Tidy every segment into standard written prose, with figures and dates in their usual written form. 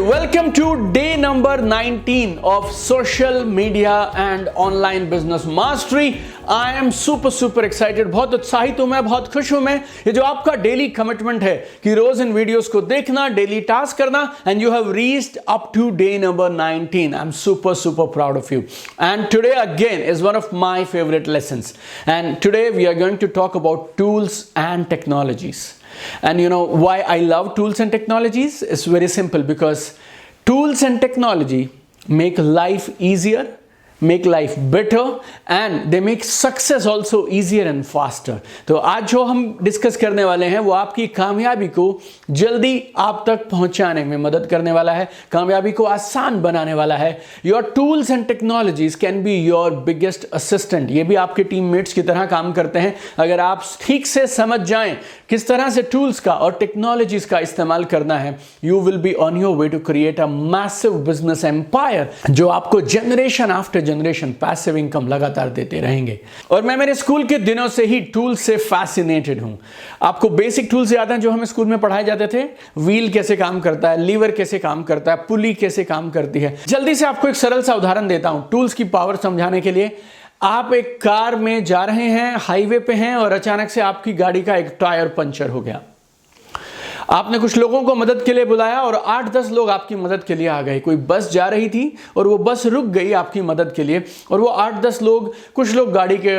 welcome to day number 19 of social media and online business mastery. I am super excited, बहुत उत्साहित हूं मैं, बहुत खुश हूं मैं। ये जो आपका डेली कमिटमेंट है कि रोज इन वीडियोस को देखना, डेली टास्क करना, and you have reached up to day number 19. I'm super proud of you. And today again is one of my favorite lessons. And today we are going to talk about tools and technologies. And you know why I love tools and technologies? It's very simple, because tools and technology make life easier, make life better, and they make success also easier and faster. तो आज जो हम discuss करने वाले हैं वो आपकी कामयाबी को जल्दी आप तक पहुंचाने में मदद करने वाला है, कामयाबी को आसान बनाने वाला है। Your tools and technologies can be your biggest assistant. ये भी आपके टीममेट्स की तरह काम करते हैं। अगर आप ठीक से समझ जाएं किस तरह से टूल्स का और टेक्नोलॉजीज का इस्तेमाल करना है, you will be on your way to create a massive business empire जो आपको generation after generation passive income लगातार देते रहेंगे। और मैं मेरे स्कूल के दिनों से ही टूल्स से फैसिनेटेड हूं। आपको बेसिक टूल्स याद हैं जो हमें स्कूल में पढ़ाए जाते थे? व्हील कैसे काम करता है, लीवर कैसे काम करता है, पुली कैसे काम करती है। जल्दी से आपको एक सरल सा उदाहरण देता हूं टूल्स की पावर समझाने के लिए। आप एक कार में जा रहे हैं, हाईवे पे हैं, और अचानक से आपकी गाड़ी का एक टायर पंचर हो गया। आपने कुछ लोगों को मदद के लिए बुलाया और 8-10 लोग आपकी मदद के लिए आ गए। कोई बस जा रही थी और वो बस रुक गई आपकी मदद के लिए, और वो 8-10 लोग, कुछ लोग गाड़ी के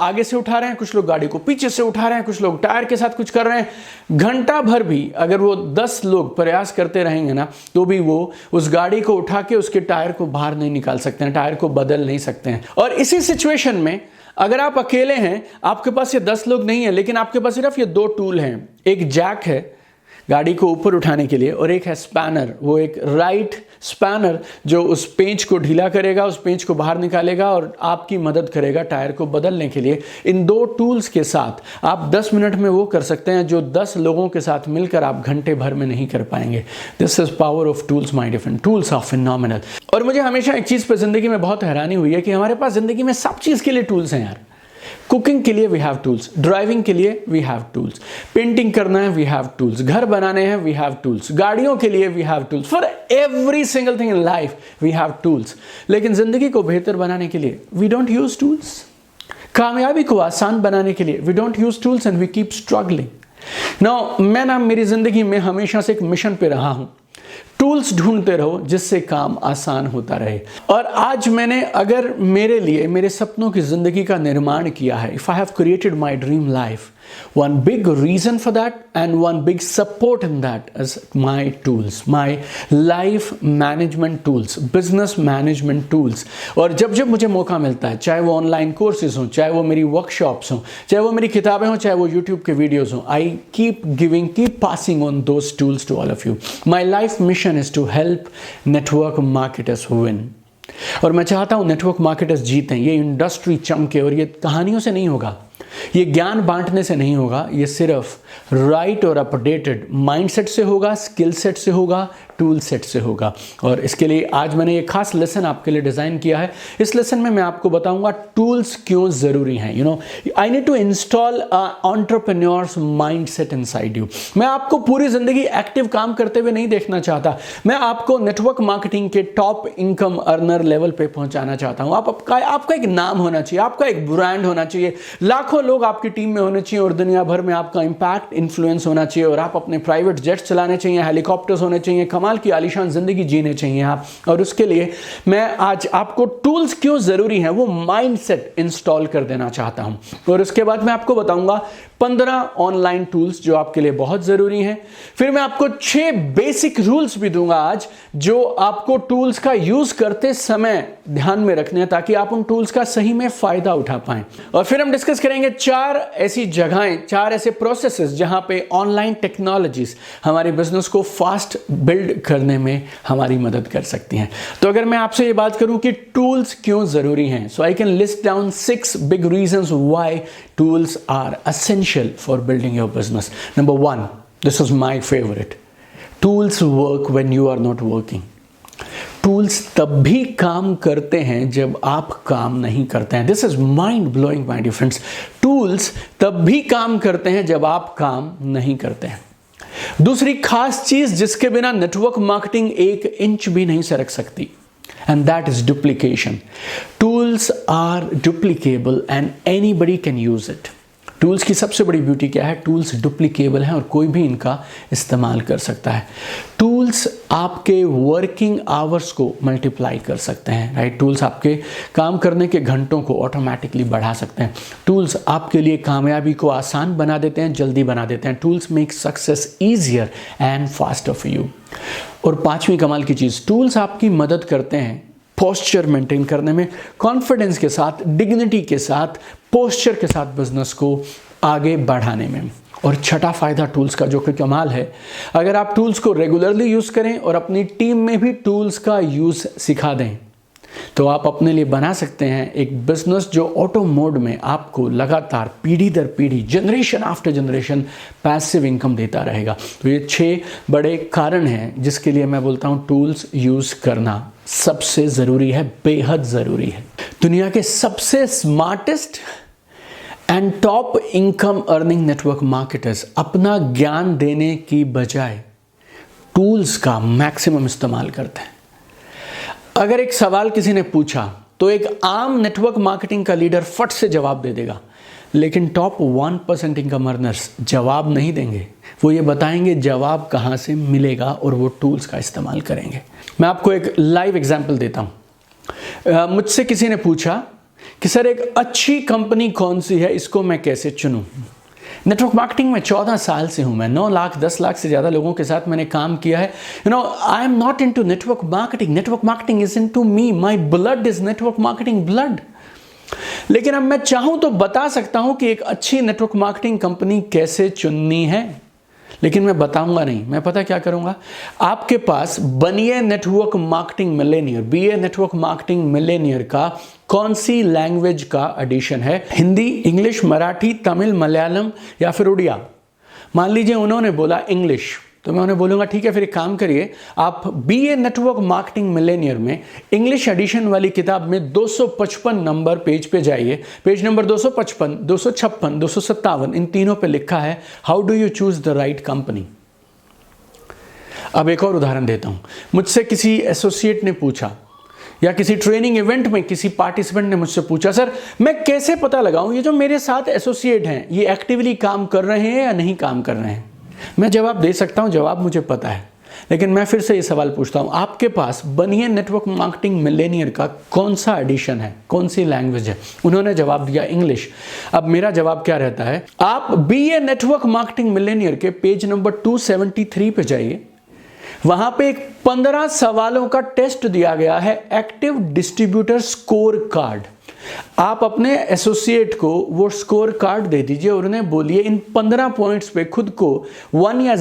आगे से उठा रहे हैं, कुछ लोग गाड़ी को पीछे से उठा रहे हैं, कुछ लोग टायर के साथ कुछ कर रहे हैं। घंटा भर भी अगर वो 10 लोग प्रयास करते रहेंगे ना, तो भी वो उस गाड़ी को उठा के उसके टायर को बाहर नहीं निकाल सकते हैं, टायर को बदल नहीं सकते हैं। और इसी सिचुएशन में अगर आप अकेले हैं, आपके पास ये 10 लोग नहीं है, लेकिन आपके पास सिर्फ ये 2 टूल हैं। एक जैक है गाड़ी को ऊपर उठाने के लिए, और एक है स्पैनर, वो एक राइट स्पैनर जो उस पेंच को ढीला करेगा, उस पेंच को बाहर निकालेगा और आपकी मदद करेगा टायर को बदलने के लिए। इन 2 टूल्स के साथ आप 10 मिनट में वो कर सकते हैं जो 10 लोगों के साथ मिलकर आप घंटे भर में नहीं कर पाएंगे। This is power of tools my different. Tools are phenomenal. और मुझे हमेशा एक चीज़ पर जिंदगी में बहुत हैरानी हुई है कि हमारे पास जिंदगी में सब चीज़ के लिए टूल्स हैं यार। कुकिंग के लिए वी हैव टूल्स, ड्राइविंग के लिए वी हैव टूल्स, पेंटिंग करना है वी हैव टूल्स, घर बनाने हैं वी हैव टूल्स, गाड़ियों के लिए we have tools, for every single thing in life we have tools. लेकिन जिंदगी को बेहतर बनाने के लिए वी डोंट यूज टूल्स। कामयाबी को आसान बनाने के लिए we don't use tools and we keep struggling. Now मैं मेरी जिंदगी में हमेशा से एक मिशन पे रहा हूं, टूल्स ढूंढते रहो जिससे काम आसान होता रहे। और आज मैंने अगर मेरे लिए मेरे सपनों की जिंदगी का निर्माण किया है, if I have created my dream life, one big reason for that and one big support in that is my tools, my life management tools, business management tools। और जब जब मुझे मौका मिलता है, चाहे वो ऑनलाइन कोर्सेज हों, चाहे वो मेरी वर्कशॉप्स हों, चाहे वो मेरी किताबें हों, चाहे वो यूट्यूब के वीडियोस हों, I keep passing on those tools to all of you. My life mission is to help network marketers win। और मैं चाहता हूं नेटवर्क मार्केटर्स जीतें, ये इंडस्ट्री चमके। और ये कहानियों से नहीं होगा, ये ज्ञान बांटने से नहीं होगा, ये सिर्फ राइट और अपडेटेड माइंडसेट से होगा, स्किल सेट से होगा, टूल सेट से होगा। और इसके लिए आज मैंने ये खास लेसन आपके लिए डिज़ाइन किया है। इस लेसन में मैं आपको बताऊंगा टूल्स क्यों ज़रूरी हैं। You know, I need to install entrepreneurs mindset inside you. मैं आपको पूरी ज़िंदगी एक्टिव काम करते हुए नहीं देखना चाहता, मैं आपको नेटवर्क मार्केटिंग के टॉप इनकम अर्नर लेवल पे पहुंचाना चाहता हूं। आपका एक नाम होना चाहिए, आपका एक ब्रांड होना चाहिए, लाखों लोग आपकी टीम में होने चाहिए, और दुनिया भर में आपका इंपैक्ट इन्फ्लुएंस होना चाहिए, और आप अपने प्राइवेट जेट्स चलाने चाहिए, हेलीकॉप्टर्स होने चाहिए, कमाल की आलीशान जिंदगी जीने चाहिए आप। और उसके लिए मैं आज आपको टूल्स क्यों जरूरी हैं वो माइंडसेट इंस्टॉल कर देना चाहता हूं। और उसके बाद मैं आपको बताऊंगा 15 ऑनलाइन टूल्स जो आपके लिए बहुत जरूरी हैं। फिर मैं आपको 6 बेसिक रूल्स भी दूंगा आज, जो आपको टूल्स का यूज करते समय ध्यान में रखने हैं, ताकि आप उन टूल्स का सही में फायदा उठा पाएं। और फिर हम डिस्कस करेंगे 4 ऐसी जगहें, 4 ऐसे प्रोसेसेस जहां पे ऑनलाइन टेक्नोलॉजीज हमारे बिजनेस को फास्ट बिल्ड करने में हमारी मदद कर सकती हैं। तो अगर मैं आपसे ये बात करूं कि टूल्स क्यों जरूरी हैं, so I can list down 6 big reasons why tools are essential for building your business. Number 1, this is my favorite. Tools work when you are not working. Tools तब भी काम करते हैं जब आप काम नहीं करते हैं। This is mind blowing my dear friends. Tools तब भी काम करते हैं जब आप काम नहीं करते हैं। दूसरी खास चीज जिसके बिना नेटवर्क मार्केटिंग 1 इंच भी नहीं सरक सकती, and that is duplication. Tools are duplicable and anybody can use it. Tools की सबसे बड़ी ब्यूटी क्या है? टूल्स डुप्लीकेबल हैं और कोई भी इनका इस्तेमाल कर सकता है। टूल्स आपके वर्किंग आवर्स को मल्टीप्लाई कर सकते हैं, राइट? टूल्स आपके काम करने के घंटों को ऑटोमेटिकली बढ़ा सकते हैं। टूल्स आपके लिए कामयाबी को आसान बना देते हैं, जल्दी बना देते हैं। Tools make success easier and faster for you. और पांचवी कमाल की चीज़, टूल्स आपकी मदद करते हैं पोस्चर मेंटेन करने में, कॉन्फिडेंस के साथ, डिग्निटी के साथ, पोस्चर के साथ बिजनेस को आगे बढ़ाने में। और छठा फायदा टूल्स का जो कि कमाल है, अगर आप टूल्स को रेगुलरली यूज़ करें और अपनी टीम में भी टूल्स का यूज़ सिखा दें, तो आप अपने लिए बना सकते हैं एक बिजनेस जो ऑटो मोड में आपको लगातार पीढ़ी दर पीढ़ी, generation after generation passive income देता रहेगा। तो ये 6 बड़े कारण हैं जिसके लिए मैं बोलता हूँ टूल्स यूज़ करना सबसे ज़रूरी है, बेहद ज़रूरी है। दुनिया के सबसे smartest and top income earning network marketers अपना ज्ञान देने की बजाय टूल्स का मैक्सिमम इस्तेमाल करते हैं। अगर एक सवाल किसी ने पूछा तो एक आम नेटवर्क मार्केटिंग का लीडर फट से जवाब दे देगा, लेकिन टॉप 1% इनकम अर्नर्स जवाब नहीं देंगे। वो ये बताएंगे जवाब कहाँ से मिलेगा और वो टूल्स का इस्तेमाल करेंगे। मैं आपको एक लाइव एग्जांपल देता हूँ। मुझसे किसी ने पूछा कि सर एक अच्छी कंपनी कौन सी है, इसको मैं कैसे चुनूं? नेटवर्क मार्केटिंग में 14 साल से हूं मैं, 9 लाख 10 लाख से ज़्यादा लोगों के साथ मैंने काम किया है। I am not into network marketing, network marketing is into me, my blood is network marketing blood. लेकिन अब मैं चाहूं तो बता सकता हूं कि एक अच्छी नेटवर्क मार्केटिंग कंपनी कैसे चुननी है, लेकिन मैं बताऊंगा नहीं। मैं पता क्या करूंगा, आपके पास बनिए network marketing Millionaire, BA network marketing Millionaire का कौन सी लैंग्वेज का एडिशन है? हिंदी, इंग्लिश, मराठी, तमिल, मलयालम या फिर उड़िया? मान लीजिए उन्होंने बोला इंग्लिश, तो मैं उन्हें बोलूँगा ठीक है, फिर एक काम करिए, आप बीए नेटवर्क मार्केटिंग मिलेनियर में इंग्लिश एडिशन वाली किताब में 255 नंबर पेज पे जाइए। पेज नंबर 255, 256, 257, इन तीनों पे लिखा है how do you choose the right company. अब एक और उदाहरण देता हूँ। मुझसे किसी एसोसिएट ने पूछा, या किसी ट्रेनिंग इवेंट में किसी पार्टिसिपेंट ने मुझसे पूछा, सर मैं कैसे पता लगाऊं ये जो मेरे साथ एसोसिएट हैं ये एक्टिवली काम कर रहे हैं या नहीं काम कर रहे हैं? मैं जवाब दे सकता हूं, जवाब मुझे पता है, लेकिन मैं फिर से ये सवाल पूछता हूं, आपके पास बनिए नेटवर्क मार्केटिंग मिलेनियर का कौन सा एडिशन है, कौन सी लैंग्वेज है? उन्होंने जवाब दिया इंग्लिश। अब मेरा जवाब क्या रहता है, आप बीए नेटवर्क मार्केटिंग मिलेनियर के पेज नंबर 273 पे जाइए, वहां पे एक 15 सवालों का टेस्ट दिया गया है, एक्टिव डिस्ट्रीब्यूटर स्कोर कार्ड। आप अपने एसोसिएट को वो स्कोर कार्ड दे दीजिए और उन्हें बोलिए इन 15 पॉइंट्स पे खुद को 1 या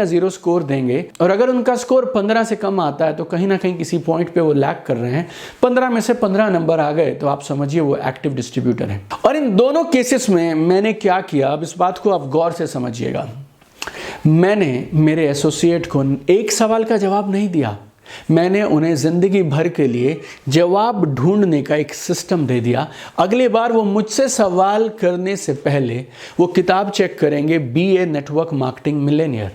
0 स्कोर देंगे, और अगर उनका स्कोर 15 से कम आता है तो कहीं ना कहीं किसी पॉइंट पे वो लैग कर रहे हैं। 15 में से 15 नंबर आ गए तो आप समझिए वो एक्टिव डिस्ट्रीब्यूटर है। और इन दोनों केसेस में मैंने क्या किया, अब इस बात को आप गौर से समझिएगा। मैंने मेरे एसोसिएट को एक सवाल का जवाब नहीं दिया, मैंने उन्हें जिंदगी भर के लिए जवाब ढूंढने का एक सिस्टम दे दिया। अगली बार वो मुझसे सवाल करने से पहले वो किताब चेक करेंगे, बीए नेटवर्क मार्केटिंग मिलेनियर,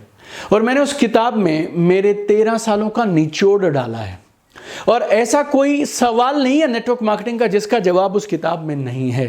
और मैंने उस किताब में मेरे 13 सालों का निचोड़ डाला है। और ऐसा कोई सवाल नहीं है नेटवर्क मार्केटिंग का जिसका जवाब उस किताब में नहीं है।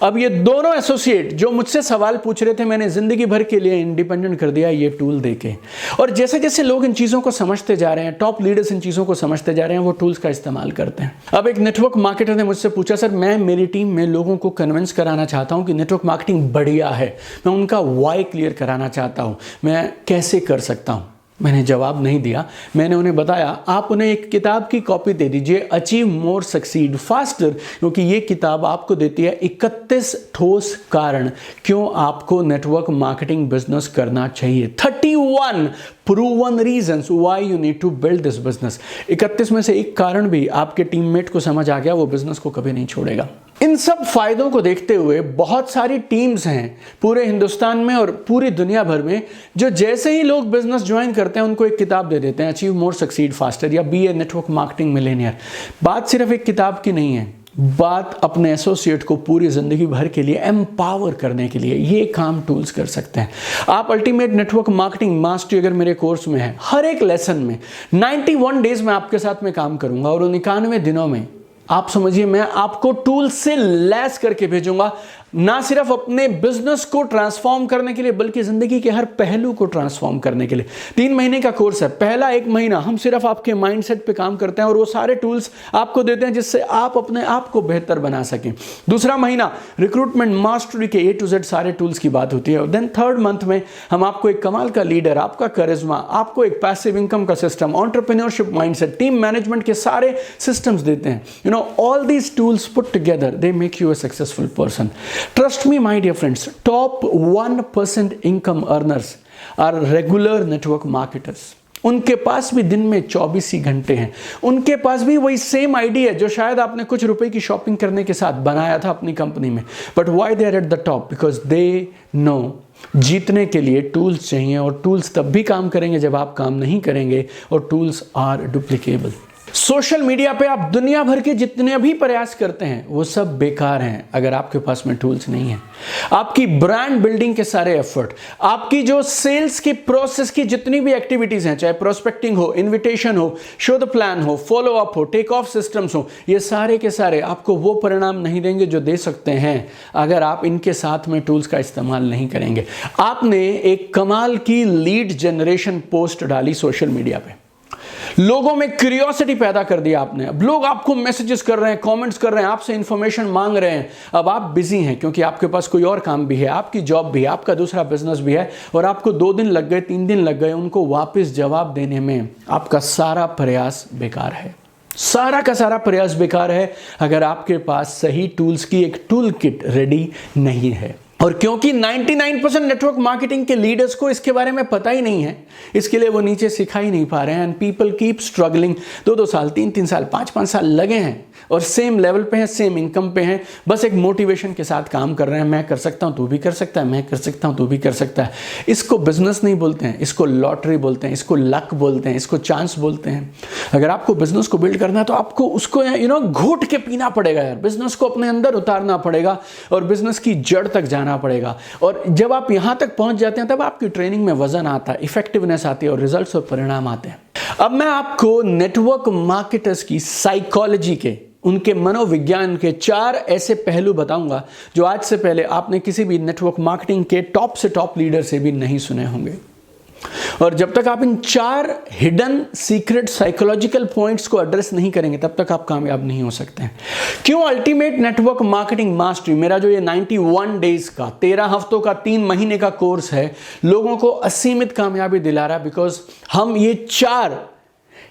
अब ये दोनों एसोसिएट जो मुझसे सवाल पूछ रहे थे, मैंने जिंदगी भर के लिए इंडिपेंडेंट कर दिया ये टूल देके। और जैसे जैसे लोग इन चीजों को समझते जा रहे हैं, टॉप लीडर्स इन चीजों को समझते जा रहे हैं, वो टूल्स का इस्तेमाल करते हैं। अब एक नेटवर्क मार्केटर ने मुझसे पूछा, सर मैं मेरी टीम में लोगों को कन्विंस कराना चाहता हूं कि नेटवर्क मार्केटिंग बढ़िया है, मैं उनका वाई क्लियर कराना चाहता हूं, मैं कैसे कर सकता हूं? मैंने जवाब नहीं दिया, मैंने उन्हें बताया आप उन्हें एक किताब की कॉपी दे दीजिए, अचीव मोर सक्सीड फास्टर, क्योंकि ये किताब आपको देती है 31 ठोस कारण क्यों आपको नेटवर्क मार्केटिंग बिजनेस करना चाहिए। 31 proven reasons why you need to build this business. 31 में से एक कारण भी आपके टीममेट को समझ आ गया, वो बिजनेस को कभी नहीं छोड़ेगा। इन सब फायदों को देखते हुए बहुत सारी टीम्स हैं पूरे हिंदुस्तान में और पूरी दुनिया भर में, जो जैसे ही लोग बिजनेस ज्वाइन करते हैं उनको एक किताब दे देते हैं, अचीव मोर सक्सीड फास्टर या बीए नेटवर्क मार्केटिंग मिलेनियर। बात सिर्फ एक किताब की नहीं है, बात अपने एसोसिएट को पूरी ज़िंदगी भर के लिए एम्पावर करने के लिए ये काम टूल्स कर सकते हैं। आप अल्टीमेट नेटवर्क मार्केटिंग मास्टरी अगर मेरे कोर्स में है, हर एक लेसन में 91 डेज में आपके साथ में काम करूंगा और 91 दिनों में आप समझिए मैं आपको टूल से लैस करके भेजूंगा, ना सिर्फ अपने बिजनेस को ट्रांसफॉर्म करने के लिए बल्कि जिंदगी के हर पहलू को ट्रांसफॉर्म करने के लिए। 3 महीने का कोर्स है। पहला 1 महीना हम सिर्फ आपके माइंडसेट पे काम करते हैं और वो सारे टूल्स आपको देते हैं जिससे आप अपने आप को बेहतर बना सकें। दूसरा महीना रिक्रूटमेंट मास्टरी के A to Z सारे टूल्स की बात होती है। और देन थर्ड मंथ में हम आपको एक कमाल का लीडर, आपका करिश्मा, आपको एक पैसिव इनकम का system, entrepreneurship mindset, team management के सारे सिस्टम्स देते हैं। All these tools put together they make you a successful person. Trust me, my dear friends, top 1% income earners are regular network marketers. उनके पास भी दिन में 24 ही घंटे हैं। उनके पास भी वही सेम आइडिया जो शायद आपने कुछ रुपए की शॉपिंग करने के साथ बनाया था अपनी कंपनी में। But why they are at the top? Because they know जीतने के लिए टूल्स चाहिए और टूल्स तब भी काम करेंगे जब आप काम नहीं करेंगे और tools are duplicable. Social media पे आप दुनिया भर के जितने भी प्रयास करते हैं वो सब बेकार हैं अगर आपके पास में टूल्स नहीं है। आपकी ब्रांड बिल्डिंग के सारे एफर्ट, आपकी जो सेल्स की प्रोसेस की जितनी भी एक्टिविटीज हैं, चाहे प्रोस्पेक्टिंग हो, इनविटेशन हो, शो द प्लान हो, फॉलो अप हो, टेक ऑफ सिस्टम्स हो, ये सारे के सारे आपको वो परिणाम नहीं देंगे जो दे सकते हैं अगर आप इनके साथ में टूल्स का इस्तेमाल नहीं करेंगे। आपने एक कमाल की लीड जनरेशन पोस्ट डाली सोशल मीडिया पे, लोगों में क्यूरियोसिटी पैदा कर दिया आपने। अब लोग आपको मैसेजेस कर रहे हैं, कमेंट्स कर रहे हैं, आपसे इंफॉर्मेशन मांग रहे हैं। अब आप बिजी हैं क्योंकि आपके पास कोई और काम भी है, आपकी जॉब भी है, आपका दूसरा बिजनेस भी है और आपको 2 दिन लग गए, 3 दिन लग गए उनको वापस जवाब देने में। आपका सारा प्रयास बेकार है, सारा का सारा प्रयास बेकार है अगर आपके पास सही टूल्स की एक टूल किट रेडी नहीं है। और क्योंकि 99% नेटवर्क मार्केटिंग के लीडर्स को इसके बारे में पता ही नहीं है, इसके लिए वो नीचे सिखा ही नहीं पा रहे हैं। And people keep struggling. 2-2 साल, 3-3 साल, 5-5 साल लगे हैं और सेम लेवल पे हैं, सेम इनकम पे हैं, बस एक मोटिवेशन के साथ काम कर रहे हैं। मैं कर सकता हूं, तू भी कर सकता है, मैं कर सकता हूं, तू भी कर सकता है। इसको बिजनेस नहीं बोलते हैं, इसको लॉटरी बोलते हैं, इसको लक बोलते हैं, इसको चांस बोलते हैं। अगर आपको बिजनेस को बिल्ड करना है तो आपको उसको घोट के पीना पड़ेगा यार। बिजनेस को अपने अंदर उतारना पड़ेगा और बिजनेस की जड़ तक जाना पड़ेगा। और जब आप यहां तक पहुंच जाते हैं तब आपकी ट्रेनिंग में वजन आता है, इफेक्टिवनेस आती है और रिजल्ट्स और परिणाम आते हैं। अब मैं आपको नेटवर्क मार्केटर्स की साइकोलॉजी के, उनके मनोविज्ञान के 4 ऐसे पहलू बताऊंगा जो आज से पहले आपने किसी भी नेटवर्क मार्केटिंग के टॉप से टॉप लीडर से भी नहीं सुने होंगे। और जब तक आप इन 4 हिडन सीक्रेट साइकोलॉजिकल पॉइंट्स को एड्रेस नहीं करेंगे तब तक आप कामयाब नहीं हो सकते हैं। क्यों अल्टीमेट नेटवर्क मार्केटिंग मास्टरी, मेरा जो ये 91 डेज का, 13 हफ्तों का, 3 महीने का कोर्स है, लोगों को असीमित कामयाबी दिला रहा है बिकॉज हम ये 4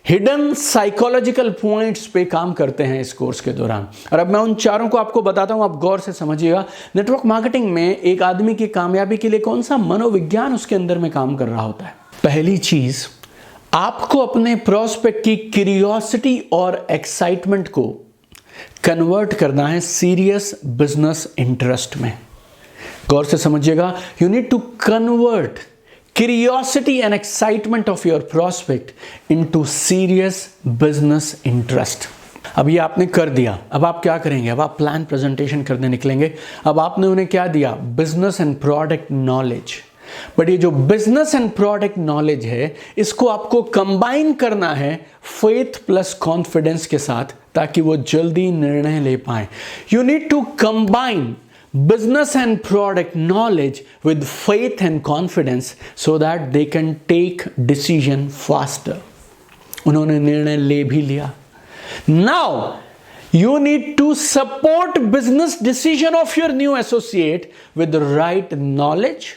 हिडन साइकोलॉजिकल पॉइंट्स पे काम करते हैं इस कोर्स के दौरान। और अब मैं उन 4 को आपको बताता हूं, आप गौर से समझिएगा। नेटवर्क मार्केटिंग में एक आदमी की कामयाबी के लिए कौन सा मनोविज्ञान उसके अंदर में काम कर रहा होता है। पहली चीज, आपको अपने प्रोस्पेक्ट की क्यूरियोसिटी और एक्साइटमेंट को कन्वर्ट करना है सीरियस बिजनेस इंटरेस्ट में। गौर से समझिएगा, you need to convert curiosity and excitement of your prospect into serious business interest। अब ये आपने कर दिया, अब आप क्या करेंगे? अब आप प्लान प्रेजेंटेशन करने निकलेंगे। अब आपने उन्हें क्या दिया? Business and product knowledge. But ये जो बिजनेस एंड प्रोडक्ट नॉलेज है, इसको आपको कंबाइन करना है फेथ प्लस कॉन्फिडेंस के साथ ताकि वो जल्दी निर्णय ले पाए। You need to combine business and product knowledge with faith and confidence so that they can take decision faster। उन्होंने निर्णय ले भी लिया। Now you need to support business decision of your new associate with the right knowledge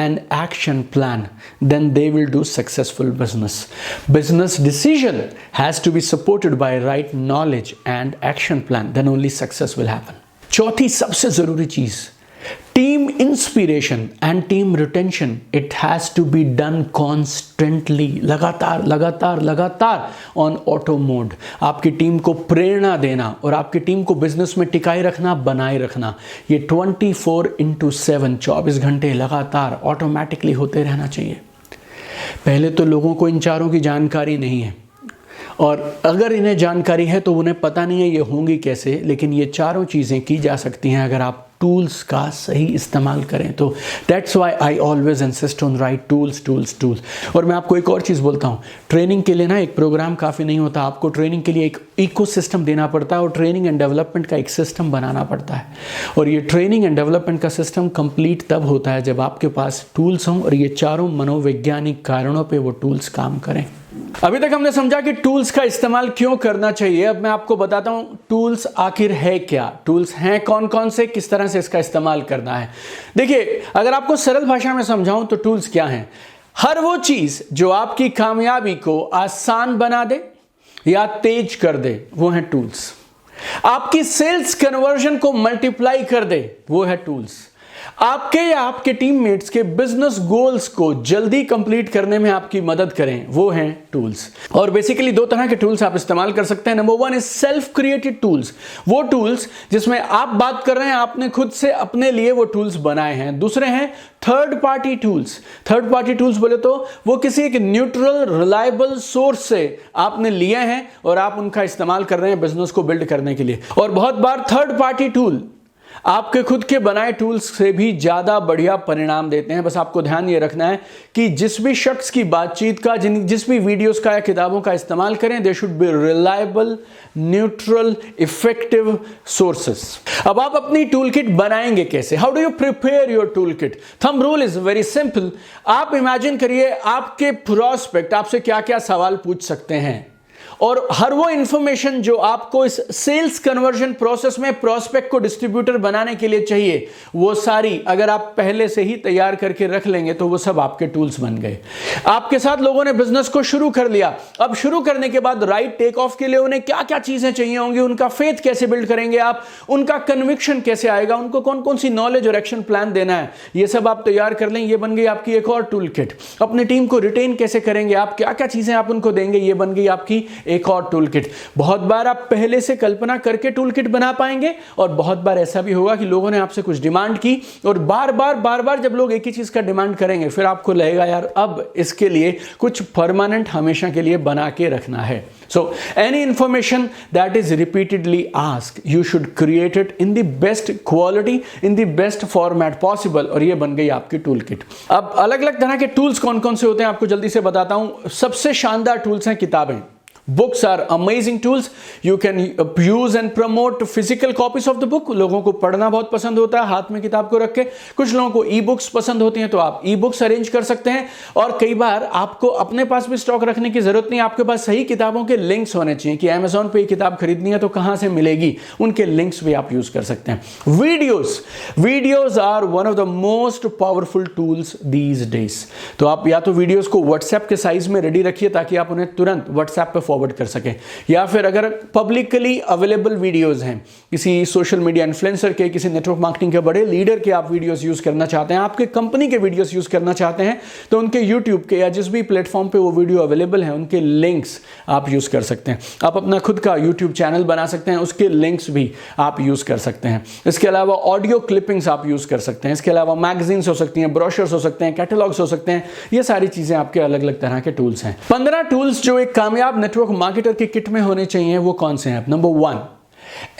and action plan, then they will do successful business। Business decision has to be supported by right knowledge and action plan, then only success will happen। चौथी सबसे जरूरी चीज, team inspiration and team retention. It has to be done constantly, लगातार लगातार लगातार on auto mode. आपकी team को प्रेरणा देना और आपकी टीम को बिजनेस में टिकाए रखना, बनाए रखना, ये 24/7 24 घंटे लगातार ऑटोमेटिकली होते रहना चाहिए। पहले तो लोगों को इन 4 की जानकारी नहीं है और अगर इन्हें जानकारी है तो उन्हें पता नहीं है ये होंगी कैसे, लेकिन ये चारों चीज़ें की जा सकती हैं अगर आप टूल्स का सही इस्तेमाल करें तो। That's why I always insist on right tools tools tools. और मैं आपको एक और चीज़ बोलता हूँ, ट्रेनिंग के लिए ना एक प्रोग्राम काफ़ी नहीं होता, आपको ट्रेनिंग के लिए एक इकोसिस्टम देना पड़ता है और ट्रेनिंग एंड डेवलपमेंट का एक सिस्टम बनाना पड़ता है। और ये ट्रेनिंग एंड डेवलपमेंट का सिस्टम कंप्लीट तब होता है जब आपके पास टूल्स हों और ये चारों मनोवैज्ञानिक कारणों पे वो टूल्स काम करें। अभी तक हमने समझा कि टूल्स का इस्तेमाल क्यों करना चाहिए। अब मैं आपको बताता हूं टूल्स आखिर है क्या, टूल्स हैं कौन कौन से, किस तरह से इसका इस्तेमाल करना है। देखिए, अगर आपको सरल भाषा में समझाऊं तो टूल्स क्या हैं? हर वो चीज जो आपकी कामयाबी को आसान बना दे या तेज कर दे, वो है टूल्स। आपकी सेल्स कन्वर्जन को मल्टीप्लाई कर दे, वो है टूल्स। आपके या आपके टीममेट्स के बिजनेस गोल्स को जल्दी कंप्लीट करने में आपकी मदद करें, वो हैं टूल्स। और बेसिकली दो तरह के टूल्स आप इस्तेमाल कर सकते हैं। Number one is self created tools, वो टूल्स जिसमें आप बात कर रहे हैं, आपने खुद से अपने लिए वो टूल्स बनाए हैं। दूसरे हैं third party tools. Third party tools बोले तो वो किसी एक न्यूट्रल रिलायबल सोर्स से आपने लिए हैं और आप उनका इस्तेमाल कर रहे हैं बिजनेस को बिल्ड करने के लिए। और बहुत बार थर्ड पार्टी टूल आपके खुद के बनाए टूल्स से भी ज्यादा बढ़िया परिणाम देते हैं। बस आपको ध्यान ये रखना है कि जिस भी शख्स की बातचीत का, जिस भी वीडियोस का या किताबों का इस्तेमाल करें, they should be reliable, neutral, effective sources. अब आप अपनी टूल किट बनाएंगे कैसे? How do you prepare your tool kit? Thumb rule is very simple. आप इमेजिन करिए आपके प्रोस्पेक्ट आपसे क्या क्या सवाल पूछ सकते हैं और हर वो इंफॉर्मेशन जो आपको इस सेल्स कन्वर्जन प्रोसेस में प्रोस्पेक्ट को डिस्ट्रीब्यूटर बनाने के लिए चाहिए, वो सारी अगर आप पहले से ही तैयार करके रख लेंगे तो वो सब आपके टूल्स बन गए। आपके साथ लोगों ने बिजनेस को शुरू कर लिया। अब शुरू करने के बाद राइट टेक ऑफ के लिए उन्हें क्या क्या चीजें चाहिए होंगी, उनका फेथ कैसे बिल्ड करेंगे आप, उनका कन्विक्शन कैसे आएगा, उनको कौन कौन सी नॉलेज और एक्शन प्लान देना है, ये सब आप तैयार कर लें, ये बन गई आपकी एक और टूल किट। अपनी टीम को रिटेन कैसे करेंगे आप, क्या क्या चीजें आप उनको देंगे, ये बन गई आपकी एक और टूल किट। बहुत बार आप पहले से कल्पना करके टूल किट बना पाएंगे और बहुत बार ऐसा भी होगा कि लोगों ने आपसे कुछ डिमांड की और बार बार जब लोग एक ही चीज का डिमांड करेंगे फिर आपको लगेगा यार अब इसके लिए कुछ परमानेंट हमेशा के लिए बना के रखना है। So any information that is repeatedly asked, you should create it in the best quality, in the best format possible, और ये बन गई आपकी टूल किट। अब अलग अलग तरह के टूल्स कौन कौन से होते हैं आपको जल्दी से बताता हूं। सबसे शानदार टूल्स हैं किताबें। Books are amazing tools. You can use and promote physical copies of the book. लोगों को पढ़ना बहुत पसंद होता है हाथ में किताब को रख के। कुछ लोगों को ई बुक्स पसंद होती हैं तो आप ई बुक्स अरेंज कर सकते हैं। और कई बार आपको अपने पास भी स्टॉक रखने की जरूरत नहीं, आपके पास सही किताबों के लिंक्स होने चाहिए कि Amazon पे किताब खरीदनी है तो कहां से मिलेगी, उनके लिंक्स भी आप यूज कर सकते हैं। Videos are one of the most powerful tools these days. तो आप या तो वीडियोज को व्हाट्सएप के साइज में रेडी रखिए ताकि आप उन्हें तुरंत व्हाट्सएप पे फॉरवर्ड कर सकें, या फिर अगर पब्लिकली अवेलेबल वीडियोस हैं किसी सोशल मीडिया इन्फ्लुएंसर के, किसी नेटवर्क मार्केटिंग के बड़े लीडर के आप वीडियोस यूज करना चाहते हैं, आपके कंपनी के वीडियोस यूज करना चाहते हैं, तो उनके यूट्यूब के या जिस भी प्लेटफॉर्म पे वो वीडियो अवेलेबल है उनके लिंक्स आप यूज कर सकते हैं। आप अपना खुद का यूट्यूब चैनल बना सकते हैं, उसके लिंक्स भी आप यूज कर सकते हैं। इसके अलावा ऑडियो क्लिपिंग्स आप यूज कर सकते हैं। इसके अलावा मैगजीन्स हो सकती हैं, ब्रोशर्स हो सकते हैं, कैटलॉग्स हो सकते हैं। ये सारी चीजें आपके अलग अलग तरह के टूल्स हैं। 15 टूल्स जो एक कामयाब नेटवर्क मार्केटर की किट में होने चाहिए वो कौन से हैं? नंबर 1,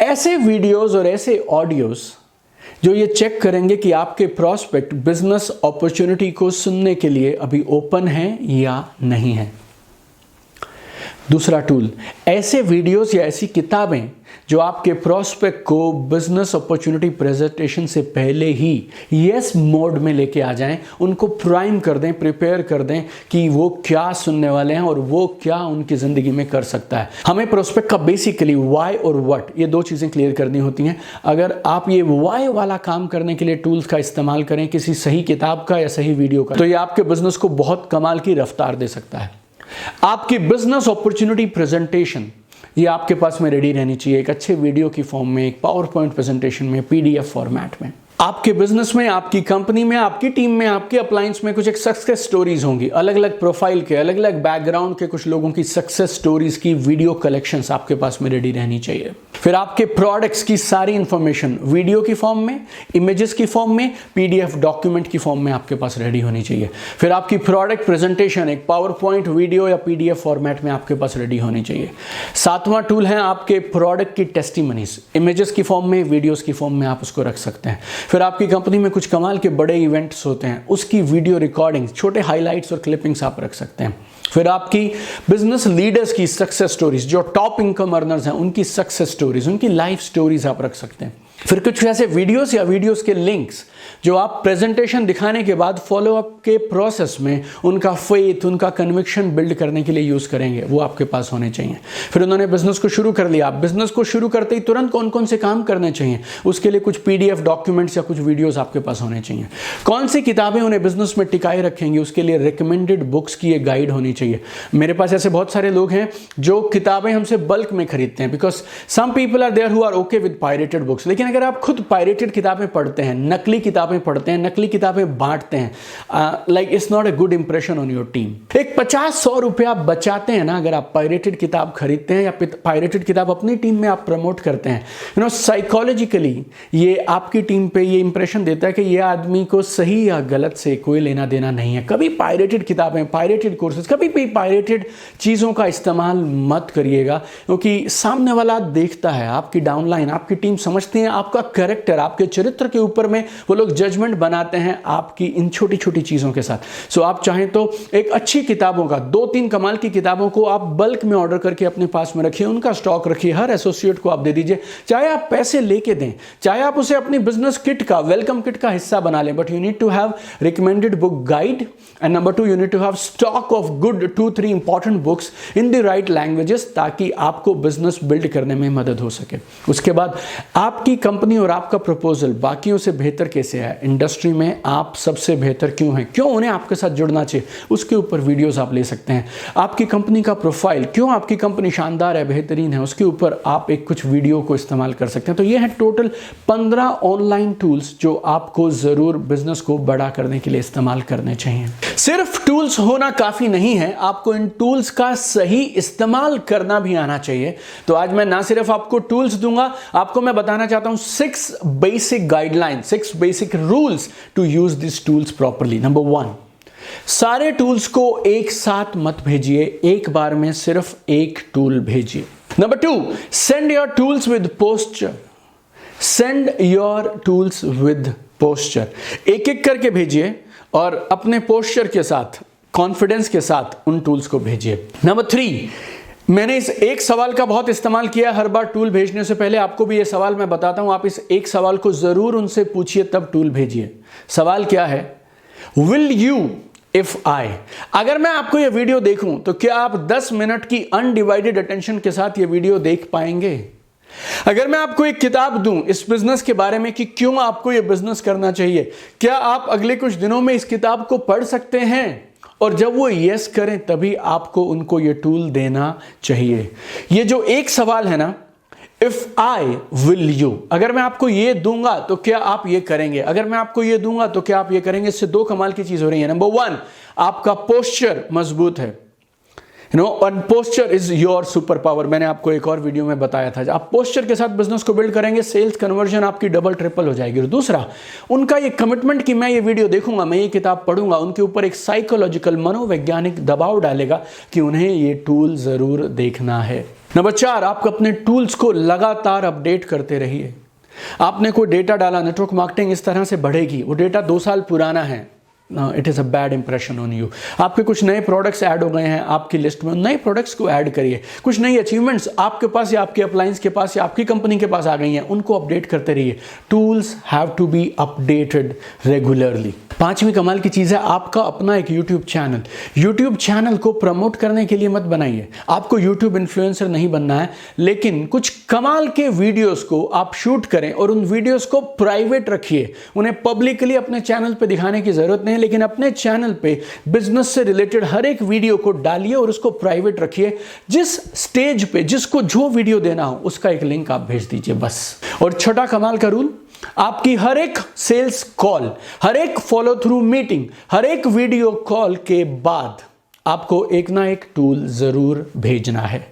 ऐसे वीडियोस और ऐसे ऑडियोस जो ये चेक करेंगे कि आपके प्रोस्पेक्ट बिजनेस अपॉर्चुनिटी को सुनने के लिए अभी ओपन है या नहीं है। दूसरा टूल, ऐसे वीडियोस या ऐसी किताबें जो आपके प्रोस्पेक्ट को बिजनेस अपॉर्चुनिटी प्रेजेंटेशन से पहले ही यस मोड में लेके आ जाएं, उनको प्राइम कर दें, प्रिपेयर कर दें कि वो क्या सुनने वाले हैं और वो क्या उनकी जिंदगी में कर सकता है। हमें प्रोस्पेक्ट का बेसिकली व्हाई और व्हाट, ये दो चीजें क्लियर करनी होती हैं। अगर आप ये व्हाई वाला काम करने के लिए टूल्स का इस्तेमाल करें, किसी सही किताब का या सही वीडियो का, तो ये आपके बिजनेस को बहुत कमाल की रफ्तार दे सकता है। आपकी बिजनेस अपॉर्चुनिटी प्रेजेंटेशन ये आपके पास में रेडी रहनी चाहिए, एक अच्छे वीडियो की फॉर्म में, एक पावर पॉइंट प्रेजेंटेशन में, पीडीएफ फॉर्मेट में। आपके बिजनेस में, आपकी कंपनी में, आपकी टीम में, आपके अप्लायंस में कुछ एक सक्सेस स्टोरीज होंगी, अलग अलग प्रोफाइल के, अलग अलग बैकग्राउंड के कुछ लोगों की सक्सेस स्टोरीज की वीडियो कलेक्शंस आपके पास में रेडी रहनी चाहिए। फिर आपके प्रोडक्ट्स की सारी इंफॉर्मेशन वीडियो की फॉर्म में, इमेजेस की फॉर्म में, पीडीएफ डॉक्यूमेंट की फॉर्म में आपके पास रेडी होनी चाहिए। फिर आपकी प्रोडक्ट प्रेजेंटेशन एक पावर पॉइंट, वीडियो या पीडीएफ फॉर्मेट में आपके पास रेडी होनी चाहिए। सातवां टूल है आपके प्रोडक्ट की टेस्टिमनीज, इमेजेस की फॉर्म में, वीडियोस की फॉर्म में आप उसको रख सकते हैं। फिर आपकी कंपनी में कुछ कमाल के बड़े इवेंट्स होते हैं, उसकी वीडियो रिकॉर्डिंग्स, छोटे हाईलाइट्स और क्लिपिंग्स आप रख सकते हैं। फिर आपकी बिजनेस लीडर्स की सक्सेस स्टोरीज, जो टॉप इनकम अर्नर्स हैं उनकी सक्सेस स्टोरीज, उनकी लाइफ स्टोरीज आप रख सकते हैं। फिर कुछ ऐसे वीडियोस या वीडियोस के लिंक्स जो आप प्रेजेंटेशन दिखाने के बाद फॉलो अप के प्रोसेस में उनका फेथ, उनका कन्विक्शन बिल्ड करने के लिए यूज करेंगे, वो आपके पास होने चाहिए। फिर उन्होंने बिजनेस को शुरू कर लिया, आप बिजनेस को शुरू करते ही तुरंत कौन कौन से काम करने चाहिए, उसके लिए कुछ पीडीएफ डॉक्यूमेंट्स या कुछ वीडियोस आपके पास होने चाहिए। कौन सी किताबें उन्हें बिजनेस में टिकाए रखेंगी, उसके लिए रिकमेंडेड बुक्स की एक गाइड होनी चाहिए। मेरे पास ऐसे बहुत सारे लोग हैं जो किताबें हमसे बल्क में खरीदते हैं, because some people are there who are okay with pirated books. लेकिन अगर आप खुद पायरेटेड किताबें पढ़ते हैं, नकली किताबें पढ़ते हैं, नकली किताबें बांटते हैं, like it's not a good impression on your team. एक 50-100 रुपया बचाते हैं ना अगर आप पायरेटेड किताब खरीदते हैं या पायरेटेड किताब अपनी टीम में आप प्रमोट करते हैं, यू नो साइकोलॉजिकली ये आपकी टीम पे ये इंप्रेशन देता है कि ये आदमी को सही या गलत से कोई लेना देना नहीं है। कभी पायरेटेड किताबें, पायरेटेड कोर्सेज, कभी भी पायरेटेड चीज़ों का इस्तेमाल मत करिएगा, क्योंकि सामने वाला देखता है आपकी डाउनलाइन, आपकी टीम समझती है आपका कैरेक्टर, आपके चरित्र के ऊपर में वो लोग जजमेंट बनाते हैं आपकी इन छोटी छोटी चीज़ों के साथ। सो आप चाहें तो एक अच्छी किताबों का 2-3 कमाल की किताबों को आप बल्क में ऑर्डर करके अपने पास में रखिए, उनका स्टॉक रखिए, हर एसोसिएट को आप दे दीजिए, चाहे आप पैसे लेके दें, चाहे आप उसे अपनी बिजनेस किट का, वेलकम किट का हिस्सा बना लें, but you need to have recommended book guide and number 2 you need to have stock of good 2-3 important books in the right languages, ताकि आपको बिजनेस बिल्ड करने में मदद हो सके। उसके बाद आपकी कंपनी और आपका प्रपोजल बाकियों से बेहतर कैसे है, इंडस्ट्री में आप सबसे बेहतर क्यों हैं, क्यों उन्हें आपके साथ जुड़ना चाहिए, उसके ऊपर वीडियोस आप ले सकते हैं। आपकी कंपनी का प्रोफाइल, क्यों आपकी कंपनी शानदार है, बेहतरीन है, उसके ऊपर आप एक कुछ वीडियो को इस्तेमाल कर सकते हैं। तो ये है टोटल 15 ऑनलाइन टूल्स जो आपको जरूर बिजनेस को बड़ा करने के लिए इस्तेमाल करने चाहिए। सिर्फ टूल्स होना काफी नहीं है, आपको इन टूल्स का सही इस्तेमाल करना भी आना चाहिए। तो आज मैं ना सिर्फ आपको टूल्स दूंगा, आपको मैं बताना चाहता हूं 6 basic guideline, 6 basic rules to use this tools properly. Number 1, सारे टूल्स को एक साथ मत भेजिए, एक बार में सिर्फ एक टूल भेजिए। Number 2, send your tools with posture, send your tools with posture, एक एक करके भेजिए और अपने पोस्चर के साथ, कॉन्फिडेंस के साथ उन टूल्स को भेजिए। नंबर 3, मैंने इस एक सवाल का बहुत इस्तेमाल किया हर बार टूल भेजने से पहले, आपको भी ये सवाल मैं बताता हूं, आप इस एक सवाल को जरूर उनसे पूछिए तब टूल भेजिए। सवाल क्या है? विल यू इफ आई, अगर मैं आपको ये वीडियो देखूं तो क्या आप 10 मिनट की अनडिवाइडेड अटेंशन के साथ ये वीडियो देख पाएंगे? अगर मैं आपको एक किताब दूं इस बिजनेस के बारे में कि क्यों आपको ये बिजनेस करना चाहिए, क्या आप अगले कुछ दिनों में इस किताब को पढ़ सकते हैं? और जब वो यस करें तभी आपको उनको ये टूल देना चाहिए। ये जो एक सवाल है ना, इफ आई विल यू, अगर मैं आपको ये दूंगा तो क्या आप ये करेंगे, अगर मैं आपको ये दूंगा तो क्या आप ये करेंगे, इससे 2 कमाल की चीज हो रही है। नंबर 1, आपका पोस्चर मजबूत है, यू नो, और posture is your super power. मैंने आपको एक और वीडियो में बताया था, आप पोस्चर के साथ बिजनेस को बिल्ड करेंगे, सेल्स कन्वर्जन आपकी डबल ट्रिपल हो जाएगी। और दूसरा, उनका ये कमिटमेंट कि मैं ये वीडियो देखूंगा, मैं ये किताब पढ़ूंगा, उनके ऊपर एक साइकोलॉजिकल, मनोवैज्ञानिक दबाव डालेगा कि उन्हें ये टूल जरूर देखना है। नंबर 4, आप अपने टूल्स को लगातार अपडेट करते रहिए। आपने कोई डेटा डाला, नेटवर्क मार्केटिंग इस तरह से बढ़ेगी, वो डेटा 2 साल पुराना है, it is a bad impression on you. आपके कुछ नए प्रोडक्ट्स ऐड हो गए हैं आपकी लिस्ट में, नए प्रोडक्ट्स को ऐड करिए। कुछ नई अचीवमेंट्स आपके पास या आपके अपलाइंस के पास या आपकी कंपनी के पास आ गई हैं, उनको अपडेट करते रहिए। Tools have to be updated regularly. 5वीं कमाल की चीज़ है आपका अपना एक यूट्यूब चैनल। यूट्यूब चैनल को प्रमोट करने के लिए मत बनाइए, आपको यूट्यूब इन्फ्लुएंसर नहीं बनना है, लेकिन कुछ कमाल के वीडियोस को आप शूट करें और उन वीडियोस को प्राइवेट रखिए। उन्हें पब्लिकली अपने चैनल पे दिखाने की जरूरत नहीं, लेकिन अपने चैनल पे बिजनेस से रिलेटेड हर एक वीडियो को डालिए और उसको प्राइवेट रखिए। जिस स्टेज पे जिसको जो वीडियो देना हो उसका एक लिंक आप भेज दीजिए बस। और छठा कमाल का रूल, आपकी हर एक सेल्स कॉल, हर एक फॉलो थ्रू मीटिंग, हर एक वीडियो कॉल के बाद आपको एक ना एक टूल जरूर भेजना है।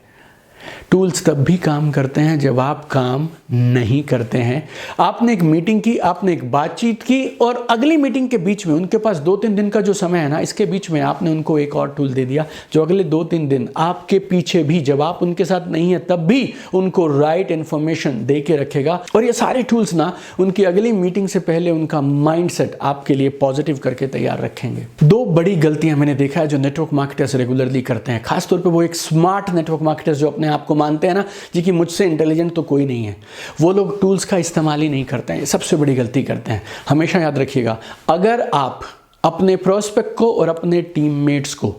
टूल्स तब भी काम करते हैं जब आप काम नहीं करते हैं। आपने एक मीटिंग की, आपने एक बातचीत की और अगली मीटिंग के बीच में उनके पास 2-3 दिन का जो समय है ना, इसके बीच में आपने उनको एक और टूल दे दिया जो अगले 2-3 दिन आपके पीछे भी, जब आप उनके साथ नहीं है तब भी उनको राइट इंफॉर्मेशन दे के रखेगा। और ये सारे टूल्स ना उनकी अगली मीटिंग से पहले उनका माइंडसेट आपके लिए पॉजिटिव करके तैयार रखेंगे। 2 बड़ी गलतियां मैंने देखा है जो नेटवर्क मार्केटर्स रेगुलरली करते हैं, खासतौर पर वो एक स्मार्ट नेटवर्क मार्केटर्स जो अपने आप को मानते हैं ना जी कि मुझसे इंटेलिजेंट तो कोई नहीं है, वो लोग टूल्स का इस्तेमाल ही नहीं करते हैं। सबसे बड़ी गलती करते हैं। हमेशा याद रखिएगा, अगर आप अपने प्रोस्पेक्ट को और अपने टीममेट्स को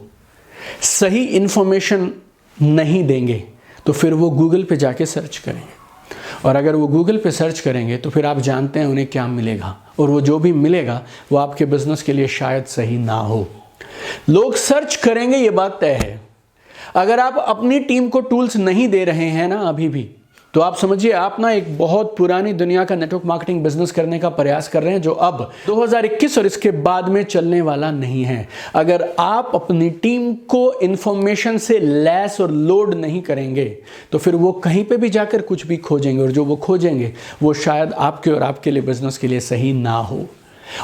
सही इंफॉर्मेशन नहीं देंगे तो फिर वो गूगल पे जाके सर्च करेंगे, और अगर वो गूगल पे सर्च करेंगे तो फिर आप जानते हैं उन्हें क्या मिलेगा, और वो जो भी मिलेगा वो आपके बिजनेस के लिए शायद सही ना हो। लोग सर्च करेंगे, ये बात तय है। अगर आप अपनी टीम को टूल्स नहीं दे रहे हैं ना अभी भी, तो आप समझिए आप ना एक बहुत पुरानी दुनिया का नेटवर्क मार्केटिंग बिजनेस करने का प्रयास कर रहे हैं जो अब 2021 और इसके बाद में चलने वाला नहीं है। अगर आप अपनी टीम को इंफॉर्मेशन से लैस और लोड नहीं करेंगे तो फिर वो कहीं पे भी जाकर कुछ भी खोजेंगे, और जो वो खोजेंगे वो शायद आपके और आपके लिए बिजनेस के लिए सही ना हो।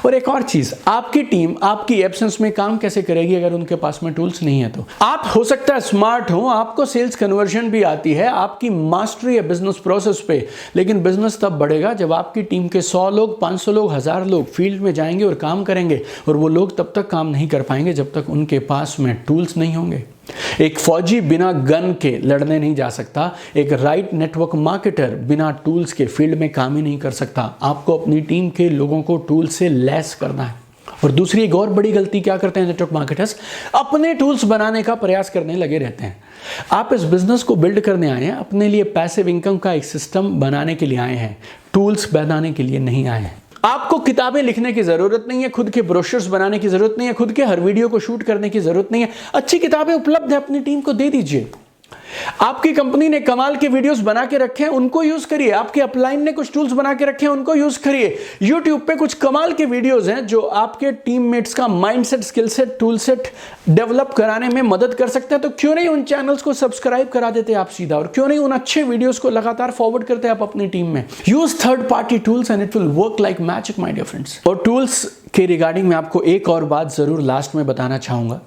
और एक और चीज, आपकी टीम आपकी एब्सेंस में काम कैसे करेगी अगर उनके पास में टूल्स नहीं है तो? आप हो सकता है स्मार्ट हो, आपको सेल्स कन्वर्जन भी आती है, आपकी मास्टरी है बिजनेस प्रोसेस पे, लेकिन बिजनेस तब बढ़ेगा जब आपकी टीम के 100 लोग, 500 लोग, 1000 लोग फील्ड में जाएंगे और काम करेंगे, और वो लोग तब तक काम नहीं कर पाएंगे जब तक उनके पास में टूल्स नहीं होंगे। एक फौजी बिना गन के लड़ने नहीं जा सकता, एक राइट नेटवर्क मार्केटर बिना टूल्स के फील्ड में काम ही नहीं कर सकता। आपको अपनी टीम के लोगों को टूल से लैस करना है। और दूसरी एक और बड़ी गलती क्या करते हैं नेटवर्क मार्केटर्स, अपने टूल्स बनाने का प्रयास करने लगे रहते हैं। आप इस बिजनेस को बिल्ड करने आए हैं, अपने लिए पैसिव इनकम का एक सिस्टम बनाने के लिए आए हैं, टूल्स बनाने के लिए नहीं आए हैं। आपको किताबें लिखने की जरूरत नहीं है, खुद के ब्रोशर्स बनाने की जरूरत नहीं है, खुद के हर वीडियो को शूट करने की जरूरत नहीं है। अच्छी किताबें उपलब्ध है, अपनी टीम को दे दीजिए। आपकी कंपनी ने कमाल के वीडियोस बना के रखे हैं, उनको यूज करिए। आपके अपलाइन ने कुछ टूल्स बना के रखे हैं, उनको यूज करिए। YouTube पे कुछ कमाल के वीडियोस हैं जो आपके टीममेट्स का mindset, skill set, tool set develop कराने में मदद कर सकते हैं। तो क्यों नहीं उन चैनल्स को सब्सक्राइब करा देते आप सीधा, और क्यों नहीं उन अच्छे वीडियोस को लगातार फॉरवर्ड करते आप अपनी टीम में। Use third party tools and it will work like magic my dear friends. और टूल्स के रिगार्डिंग मैं आपको एक और बात जरूर लास्ट में बताना चाहूंगा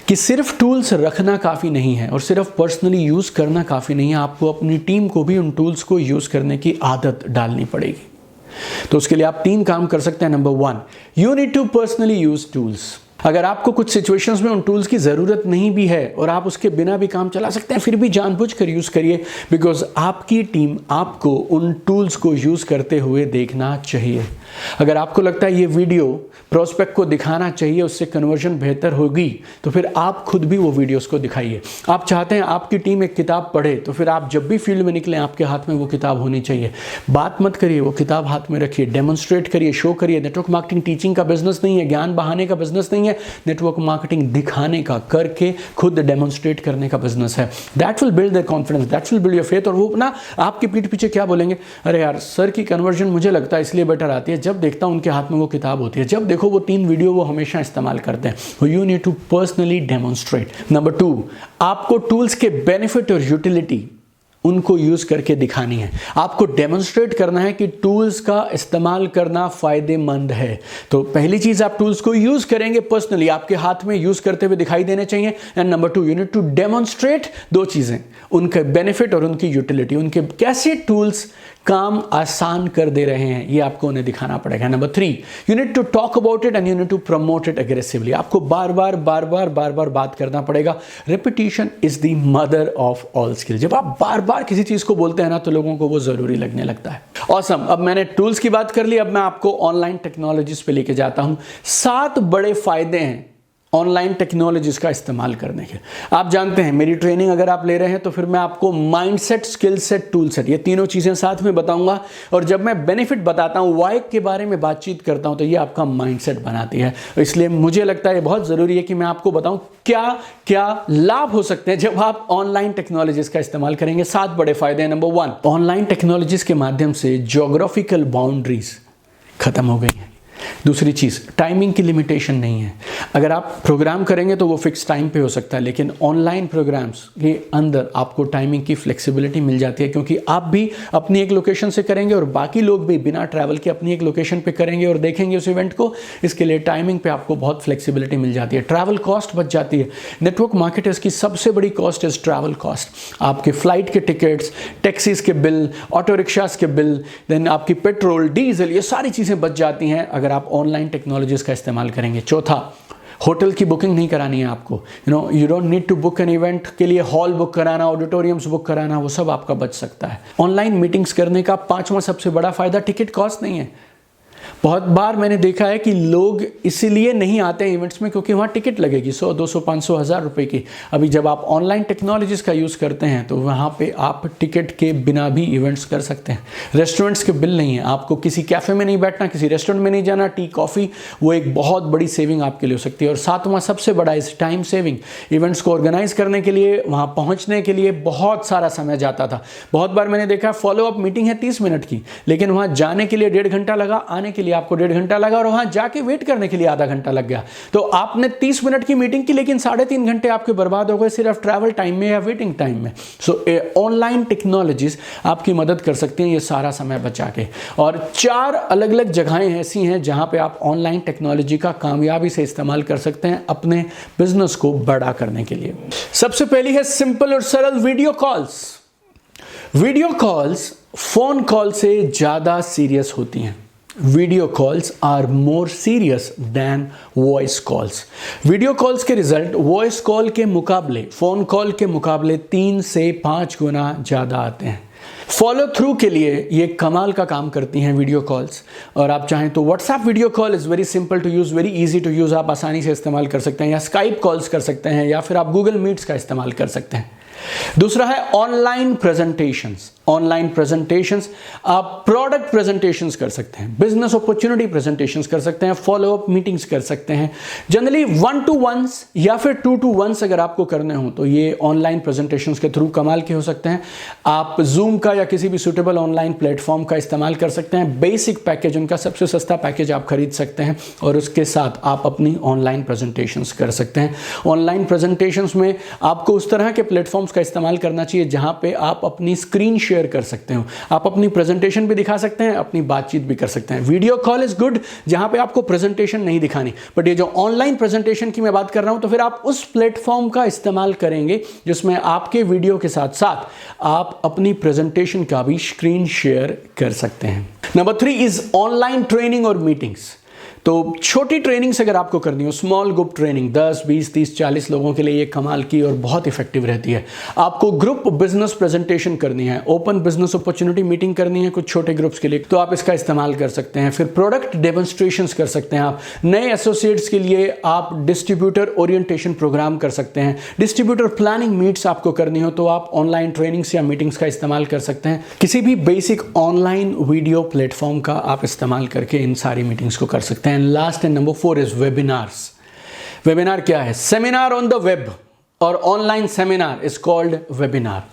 कि सिर्फ टूल्स रखना काफ़ी नहीं है और सिर्फ पर्सनली यूज़ करना काफ़ी नहीं है, आपको अपनी टीम को भी उन टूल्स को यूज़ करने की आदत डालनी पड़ेगी। तो उसके लिए आप 3 काम कर सकते हैं। Number 1, you need to personally use tools. अगर आपको कुछ सिचुएशंस में उन टूल्स की ज़रूरत नहीं भी है और आप उसके बिना भी काम चला सकते हैं, फिर भी जानबूझकर यूज़ करिए, बिकॉज आपकी टीम आपको उन टूल्स को यूज़ करते हुए देखना चाहिए। अगर आपको लगता है ये वीडियो प्रोस्पेक्ट को दिखाना चाहिए, उससे कन्वर्जन बेहतर होगी, तो फिर आप खुद भी वो वीडियोस को दिखाइए। आप चाहते हैं आपकी टीम एक किताब पढ़े, तो फिर आप जब भी फील्ड में निकलें आपके हाथ में वो किताब होनी चाहिए। बात मत करिए, वो किताब हाथ में रखिए, डेमोन्स्ट्रेट करिए, शो करिए। नेटवर्क मार्केटिंग टीचिंग का बिजनेस नहीं है, ज्ञान बहाने का बिजनेस नहीं है, नेटवर्क मार्केटिंग दिखाने का, करके खुद डेमोन्स्ट्रेट करने का बिजनेस है। That will build their confidence, that will build your faith. और वो ना आपकी पीठ पीछे क्या बोलेंगे, अरे यार सर की कन्वर्जन मुझे लगता है इसलिए बेटर आती है जब देखता हूं उनके हाथ में वो किताब होती है, जब देखो वो 3 वीडियो वो हमेशा इस्तेमाल करते हैं। You need to personally demonstrate. Number 2, आपको टूल्स के बेनिफिट और यूटिलिटी उनको यूज करके दिखानी है। आपको डेमोन्स्ट्रेट करना है कि टूल्स का इस्तेमाल करना फायदेमंद है। तो पहली चीज, आप टूल्स को यूज करेंगे पर्सनली, आपके हाथ में यूज करते हुए दिखाई देने चाहिए। And number 2, you need to demonstrate 2 चीजें, उनके बेनिफिट और उनकी यूटिलिटी, उनके कैसे टूल्स काम आसान कर दे रहे हैं, ये आपको उन्हें दिखाना पड़ेगा। Number 3, you need to talk about it and you need to promote it aggressively. आपको बार बार बात करना पड़ेगा। Repetition is the mother of all skill. जब आप बार बार किसी चीज को बोलते हैं ना, तो लोगों को वो जरूरी लगने लगता है। ऑसम। अब मैंने टूल्स की बात कर ली, अब मैं आपको ऑनलाइन टेक्नोलॉजीज पे लेके जाता हूं। 7 बड़े फायदे हैं ऑनलाइन टेक्नोलॉजीज का इस्तेमाल करने के। आप जानते हैं मेरी ट्रेनिंग अगर आप ले रहे हैं तो फिर मैं आपको mindset, skill set, tool set, ये तीनों चीजें साथ में बताऊंगा। और जब मैं बेनिफिट बताता हूं, वाई के बारे में बातचीत करता हूं, तो ये आपका माइंडसेट बनाती है। इसलिए मुझे लगता है ये बहुत जरूरी है कि मैं आपको बताऊं क्या क्या लाभ हो सकते हैं जब आप ऑनलाइन टेक्नोलॉजीज का इस्तेमाल करेंगे। 7 बड़े फायदे हैं। नंबर 1, ऑनलाइन टेक्नोलॉजीज के माध्यम से ज्योग्राफिकल बाउंड्रीज खत्म हो गई हैं। दूसरी चीज़, टाइमिंग की लिमिटेशन नहीं है। अगर आप प्रोग्राम करेंगे तो वो फिक्स टाइम पे हो सकता है, लेकिन ऑनलाइन प्रोग्राम्स के अंदर आपको टाइमिंग की फ्लेक्सिबिलिटी मिल जाती है, क्योंकि आप भी अपनी एक लोकेशन से करेंगे और बाकी लोग भी बिना ट्रैवल के अपनी एक लोकेशन पे करेंगे और देखेंगे उस इवेंट को। इसके लिए टाइमिंग पे आपको बहुत फ्लेक्सिबिलिटी मिल जाती है, ट्रैवल कॉस्ट बच जाती है। नेटवर्क मार्केटर्स की सबसे बड़ी कॉस्ट इज ट्रैवल कॉस्ट। आपके फ्लाइट के टिकट्स, टैक्सीज के बिल, ऑटो रिक्शास के बिल, देन आपकी पेट्रोल, डीजल, ये सारी चीज़ें बच जाती हैं अगर आप ऑनलाइन टेक्नोलॉजीज का इस्तेमाल करेंगे। चौथा, होटल की बुकिंग नहीं करानी है आपको। You don't need to book an event के लिए हॉल बुक कराना, ऑडिटोरियम्स बुक कराना, वो सब आपका बच सकता है। ऑनलाइन मीटिंग्स करने का पांचवा सबसे बड़ा फायदा टिकट कॉस्ट नहीं है। बहुत बार मैंने देखा है कि लोग इसीलिए नहीं आते हैं इवेंट्स में क्योंकि वहाँ टिकट लगेगी 100, 200, 500, 1000 रुपए की। अभी जब आप ऑनलाइन टेक्नोलॉजीज का यूज़ करते हैं तो वहाँ पे आप टिकट के बिना भी इवेंट्स कर सकते हैं। रेस्टोरेंट्स के बिल नहीं है, आपको किसी कैफ़े में नहीं बैठना, किसी रेस्टोरेंट में नहीं जाना, टी कॉफ़ी, वो एक बहुत बड़ी सेविंग आपके लिए हो सकती है। और सातवां सबसे बड़ा इस टाइम सेविंग। इवेंट्स को ऑर्गेनाइज करने के लिए, वहाँ पहुँचने के लिए बहुत सारा समय जाता था। बहुत बार मैंने देखा फॉलोअप मीटिंग है 30 मिनट की, लेकिन वहाँ जाने के लिए 1.5 घंटा लगा, आने के लिए आपको 1.5 घंटा लगा और वहां जाके वेट करने के लिए आधा घंटा लग गया। तो आपने 30 मिनट की मीटिंग की, लेकिन 3.5 घंटे आपके बर्बाद हो गए सिर्फ ट्रैवल टाइम में या वेटिंग टाइम में। सो ऑनलाइन टेक्नोलॉजीज आपकी मदद कर सकती हैं ये सारा समय बचा के। और 4 अलग अलग जगहें ऐसी हैं जहां पे आप ऑनलाइन टेक्नोलॉजी का कामयाबी से इस्तेमाल कर सकते हैं अपने बिजनेस को बड़ा करने के लिए। सबसे पहली है सिंपल और सरल video calls. Video calls phone call से ज्यादा सीरियस होती हैं। Video calls are more serious than voice calls. Video calls के रिजल्ट वॉइस कॉल के मुकाबले, फोन कॉल के मुकाबले 3 से 5 गुना ज़्यादा आते हैं। फॉलो थ्रू के लिए ये कमाल का काम करती हैं वीडियो कॉल्स। और आप चाहें तो WhatsApp video call is very simple to use, very easy to use, आप आसानी से इस्तेमाल कर सकते हैं, या स्काइप कॉल्स कर सकते हैं, या फिर आप गूगल मीट्स का इस्तेमाल कर सकते हैं। दूसरा है ऑनलाइन प्रेजेंटेशंस। ऑनलाइन प्रेजेंटेशंस आप प्रोडक्ट प्रेजेंटेशंस कर सकते हैं, बिजनेस अपॉर्चुनिटी प्रेजेंटेशंस कर सकते हैं, फॉलोअप मीटिंग्स कर सकते हैं। जनरली 1-to-1 या फिर 2-to-1 अगर आपको करने हो तो ये ऑनलाइन प्रेजेंटेशंस के थ्रू कमाल के हो सकते हैं। आप जूम का या किसी भी सुटेबल ऑनलाइन प्लेटफॉर्म का इस्तेमाल कर सकते हैं। बेसिक पैकेज, उनका सबसे सस्ता पैकेज आप खरीद सकते हैं और उसके साथ आप अपनी ऑनलाइन प्रेजेंटेशंस कर सकते हैं। ऑनलाइन प्रेजेंटेशंस में आपको उस तरह के प्लेटफॉर्म्स का इस्तेमाल करना चाहिए जहां पे आप अपनी स्क्रीन शेयर कर सकते हो, आप अपनी प्रेजेंटेशन भी दिखा सकते हैं, अपनी बातचीत भी कर सकते हैं। वीडियो कॉल इज गुड जहां पे आपको प्रेजेंटेशन नहीं दिखानी, बट ये जो ऑनलाइन प्रेजेंटेशन की मैं बात कर रहा हूं तो फिर आप उस प्लेटफॉर्म का इस्तेमाल करेंगे जिसमें आपके वीडियो के साथ साथ आप अपनी प्रेजेंटेशन का भी स्क्रीन शेयर कर सकते हैं। नंबर 3 इज ऑनलाइन ट्रेनिंग और मीटिंग्स। तो छोटी ट्रेनिंग्स अगर आपको करनी हो, स्मॉल ग्रुप ट्रेनिंग 10, 20, 30, 40 लोगों के लिए ये कमाल की और बहुत इफेक्टिव रहती है। आपको ग्रुप बिजनेस प्रेजेंटेशन करनी है, ओपन बिजनेस अपॉर्चुनिटी मीटिंग करनी है कुछ छोटे ग्रुप्स के लिए, तो आप इसका इस्तेमाल कर सकते हैं। फिर प्रोडक्ट डेमोन्स्ट्रेशंस कर सकते हैं आप। नए एसोसिएट्स के लिए आप डिस्ट्रीब्यूटर ओरिएंटेशन प्रोग्राम कर सकते हैं। डिस्ट्रीब्यूटर प्लानिंग मीट्स आपको करनी हो तो आप ऑनलाइन ट्रेनिंग्स या मीटिंग्स का इस्तेमाल कर सकते हैं। किसी भी बेसिक ऑनलाइन वीडियो प्लेटफॉर्म का आप इस्तेमाल करके इन सारी मीटिंग्स को कर सकते हैं। And last and number 4 is webinars. Webinar क्या है? सेमिनार ऑन द वेब और online seminar is called webinar.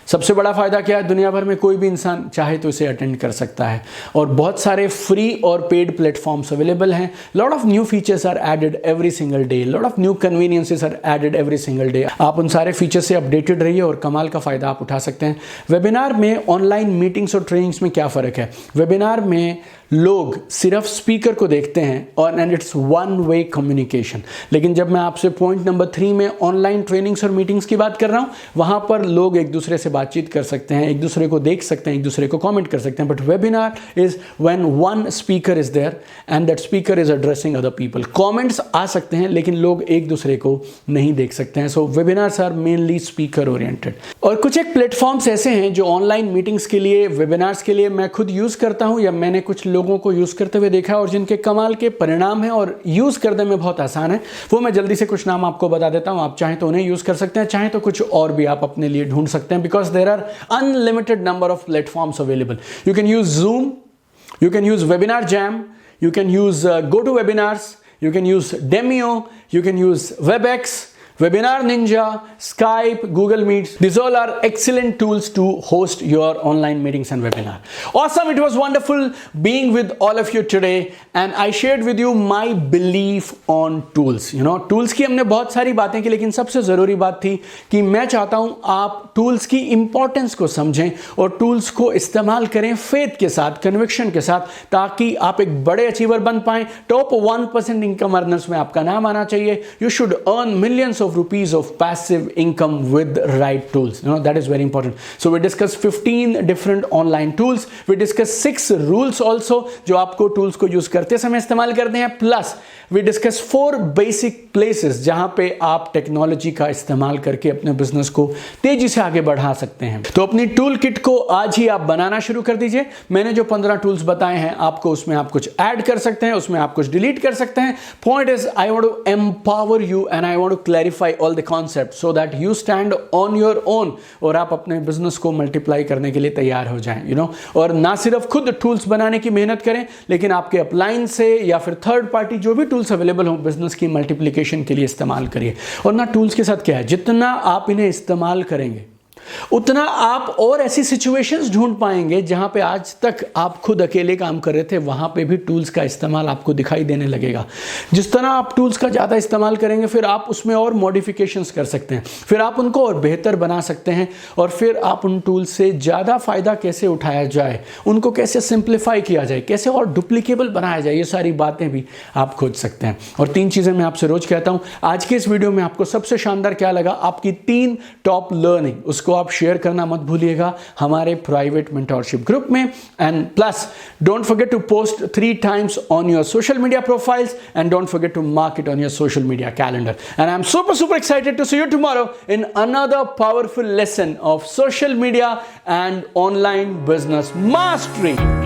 सबसे बड़ा फायदा क्या है? दुनिया भर में कोई भी इंसान चाहे तो इसे अटेंड कर सकता है और बहुत सारे फ्री और पेड प्लेटफॉर्म्स अवेलेबल हैं। Lot of new features are added every single day, lot of new conveniences are added every single day. आप उन सारे फीचर्स से अपडेटेड रहिए और कमाल का फायदा आप उठा सकते हैं। वेबिनार में ऑनलाइन मीटिंग्स और ट्रेनिंग्स में क्या फ़र्क है? वेबिनार में लोग सिर्फ स्पीकर को देखते हैं और and it's one way communication. लेकिन जब मैं आपसे पॉइंट नंबर 3 में ऑनलाइन ट्रेनिंग्स और मीटिंग्स की बात कर रहा हूं, वहां पर लोग एक दूसरे से बातचीत कर सकते हैं, एक दूसरे को देख सकते हैं, एक दूसरे को कमेंट कर सकते हैं। But webinar is when one speaker is there and that speaker is addressing other people. Comments आ सकते हैं लेकिन लोग एक दूसरे को नहीं देख सकते हैं। So webinars are mainly speaker oriented. और कुछ एक प्लेटफॉर्म्स ऐसे हैं जो ऑनलाइन मीटिंग्स के लिए, वेबिनार्स के लिए मैं खुद यूज करता हूं या मैंने कुछ लोगों को यूज करते हुए देखा और जिनके कमाल के परिणाम हैं और यूज करने में बहुत आसान है। वो मैं जल्दी से कुछ नाम आपको बता देता हूं, आप चाहें तो उन्हें यूज कर सकते हैं, चाहें तो कुछ और भी आप अपने लिए ढूंढ सकते हैं, because there are unlimited number of platforms available. You can use Zoom, you can use webinar jam, you can use GoToWebinars, you can use Demio, you can use WebEx, Webinar Ninja, Skype, Google Meets. These all are excellent tools to host your online meetings and webinar. Awesome. It was wonderful being with all of you today and I shared with you my belief on tools. Tools की हमने बहुत सारी बातें की, लेकिन सबसे ज़रूरी बात थी कि मैं चाहता हूं आप टूल्स की इंपॉर्टेंस को समझें और टूल्स को इस्तेमाल करें फेथ के साथ, कन्विक्शन के साथ, ताकि आप एक बड़े अचीवर बन पाएं। टॉप 1% इनकम अर्नर्स में आपका नाम आना चाहिए। You should earn millions of rupees of passive income with right tools. That is very important. So we discussed 15 different online tools. We discussed 6 rules also जो आपको tools को use करते समय इस्तेमाल करते हैं. Plus we discussed 4 basic places जहां पे आप टेक्नोलॉजी का इस्तेमाल करके अपने बिजनेस को तेजी से आगे बढ़ा सकते हैं। तो अपनी टूल किट को आज ही आप बनाना शुरू कर दीजिए। मैंने जो 15 टूल्स बताए हैं आपको, उसमें आप कुछ ऐड कर सकते हैं, उसमें आप कुछ डिलीट कर सकते हैं। Point is I want to empower you and I want to clarify all the concept so that you stand on your own और आप अपने बिजनेस को मल्टीप्लाई करने के लिए तैयार हो जाएं। और ना सिर्फ खुद टूल्स बनाने की मेहनत करें, लेकिन आपके अपलाइन से या फिर थर्ड पार्टी जो भी टूल्स अवेलेबल हो बिजनेस की मल्टीप्लिकेशन के लिए इस्तेमाल करिए। और ना टूल्स के साथ क्या है, जितना आप इन्हें इस्तेमाल करेंगे उतना आप और ऐसी सिचुएशंस ढूंढ पाएंगे जहां पे आज तक आप खुद अकेले काम कर रहे थे, वहां पे भी टूल्स का इस्तेमाल आपको दिखाई देने लगेगा। जिस तरह आप टूल्स का ज़्यादा इस्तेमाल करेंगे, फिर आप उसमें और मॉडिफिकेशंस कर सकते हैं, फिर आप उनको और बेहतर बना सकते हैं, और फिर आप उन टूल्स से ज़्यादा फ़ायदा कैसे उठाया जाए, उनको कैसे सिंप्लीफाई किया जाए, कैसे और डुप्लीकेबल बनाया जाए, ये सारी बातें भी आप खोज सकते हैं। और 3 चीज़ें मैं आपसे रोज़ कहता हूँ। आज के इस वीडियो में आपको सबसे शानदार क्या लगा, आपकी 3 टॉप लर्निंग, उसको आप शेयर करना मत भूलिएगा हमारे प्राइवेट मेंटोरशिप ग्रुप में। And plus don't forget to post 3 times on your social media profiles and don't forget to mark it on your social media calendar. And I am super excited to see you tomorrow in another powerful lesson of social media and online business mastery.